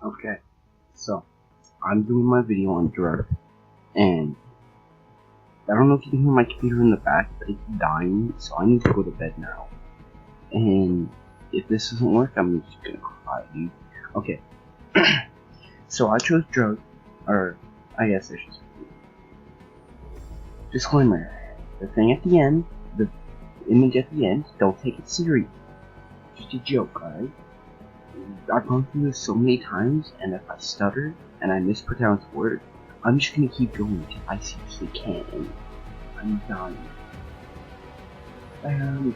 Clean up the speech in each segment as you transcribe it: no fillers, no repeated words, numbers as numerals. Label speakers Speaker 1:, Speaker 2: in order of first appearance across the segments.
Speaker 1: Okay, so I'm doing my video on drugs, and I don't know if you can hear my computer in the back, but it's dying, so I need to go to bed now. And if this doesn't work, I'm just gonna cry, dude. Okay, so I chose drugs, or I guess I should say. Disclaimer: the thing at the end, the image at the end, don't take it serious. Just a joke, alright? I've gone through this so many times, and if I stutter and I mispronounce words, I'm just gonna keep going until I seriously can't, and I'm dying.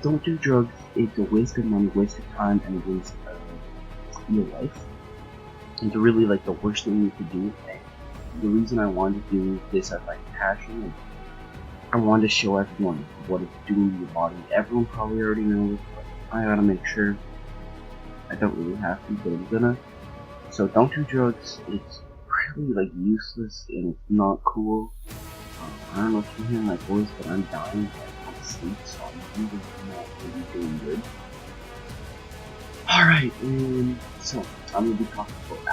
Speaker 1: Don't do drugs. It's a waste of money, waste of time, and a waste of your life. It's really like the worst thing you could do. And the reason I wanted to do this as like passion, and I wanted to show everyone what it's doing to your body. Everyone probably already knows, but I gotta make sure. I don't really have to, but I'm gonna. So don't do drugs. It's really like useless and it's not cool. I don't know if you hear my voice, but I'm dying. I can't sleep, so I'm really not really doing good. Alright, and so I'm gonna be talking about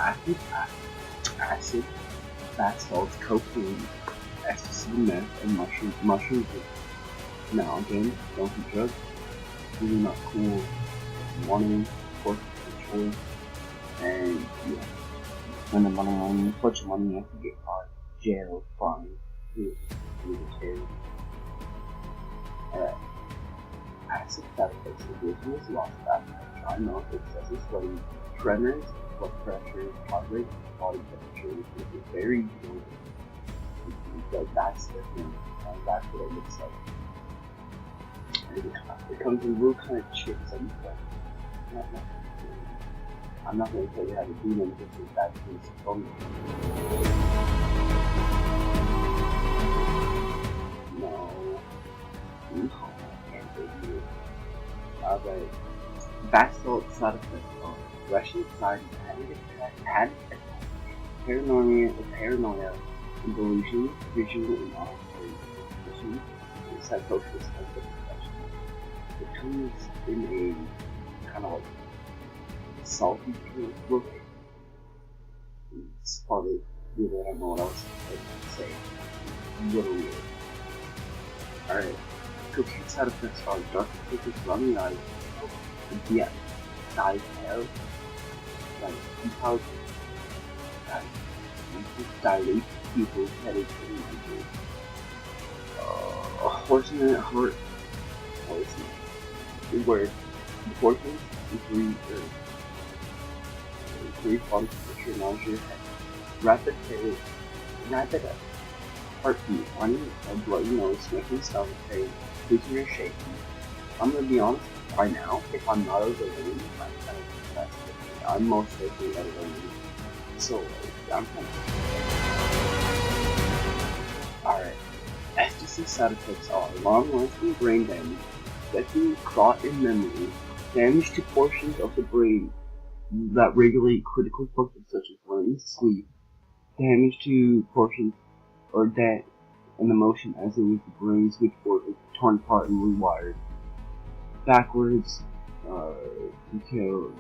Speaker 1: acid, bath salts, cocaine, ecstasy, meth, and mushrooms. Now again, don't do drugs. Really not cool. Wanting, of course, control, and yeah, spend a bunch of money, you have to get caught, jail, fine, really. Alright, acid side effects of business, loss of appetite, dry mouth, excessive sweating, tremors, blood pressure, heart rate, body temperature, which is very low. Like that's the thing, and that's what it looks like. It comes in real kind of chips and stuff. I'm not going to tell you how to do them because that's what's from me. No, I can't do you. But bath salt side effects are rushing anxiety, panic attack, paranoia, delusion, visual and auditory depression, and psychosis and depression. It comes in a kind of like salty look. It's probably really, I don't know what else to say. Literally. Alright. Cocaine side effects are dark circles, runny eyes, and diarrhea, like depot, dilate pupils, headache, and migraine. Hoarseness, where importance is three body temperature, nausea, rapid heartbeat, running, bloody nose, making stomach pain, losing or shaking. I'm gonna be honest, by now, if I'm not out of the room, I'm kind of depressed. I'm most likely out of the room. So, I'm kind of. Alright. Ecstasy side effects are long-lasting brain damage, affecting thought and memory, damage to portions of the brain that regulate critical functions such as learning, sleep, damage to portions or dead and emotion as in the brain switchboard is torn apart and rewired backwards until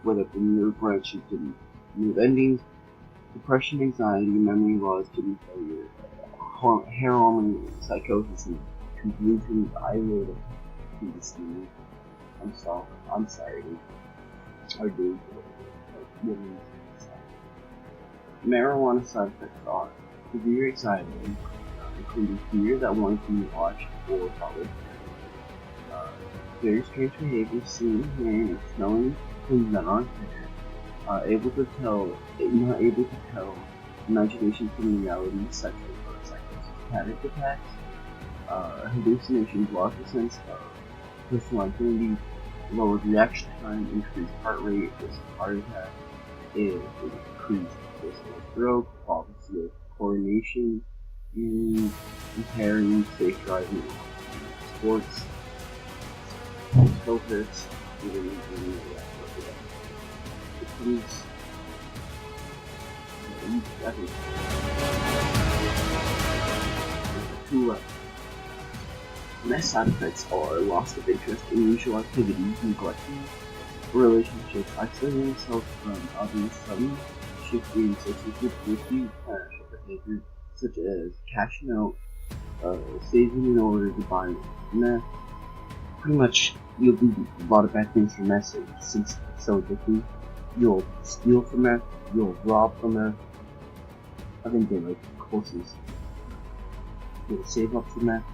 Speaker 1: whether the nerve branches didn't move endings, depression, anxiety, memory loss, kidney failure, hair hormone, psychosis, and confusion, eyelid, and I'm sorry, or dude, marijuana side effects are severe anxiety, including fear that one can be watched or followed, very strange behavior, seeing, hearing, and smelling things that aren't there, not able to tell imagination from reality, such as psychosis, panic attacks, hallucinations, loss of sense of personal identity, lowered reaction time, increased heart rate, risk of heart attack, increased risk of stroke, policy of coordination, impairing safe driving, sports, filters, even it comes, I think, two left. Less side effects are loss of interest in usual activities, neglecting relationships, isolating yourself from others, sudden shifting associated with you financial behavior, such as cashing out, saving in order to buy meth. Pretty much, you'll do a lot of bad things for meth since it's so addicting. You'll steal from meth, you'll rob from meth. I think they're like courses. You'll save up for meth,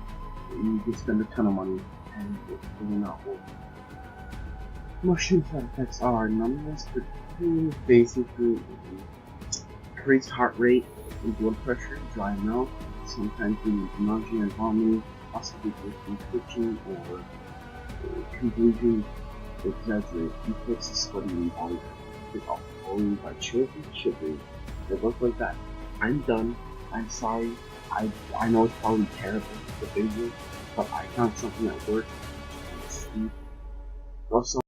Speaker 1: you can spend a ton of money, and it's really not worth it. Mushroom side effects are numbness, but basically increased heart rate and blood pressure, dry mouth, sometimes leading to nausea and vomiting, possibly with twitching or confusion, exaggerate reflex, sweating and body with alcohol by children, shivering. They look like that. I'm done. I'm sorry. I know it's probably terrible, the video, but I found something that worked. Also,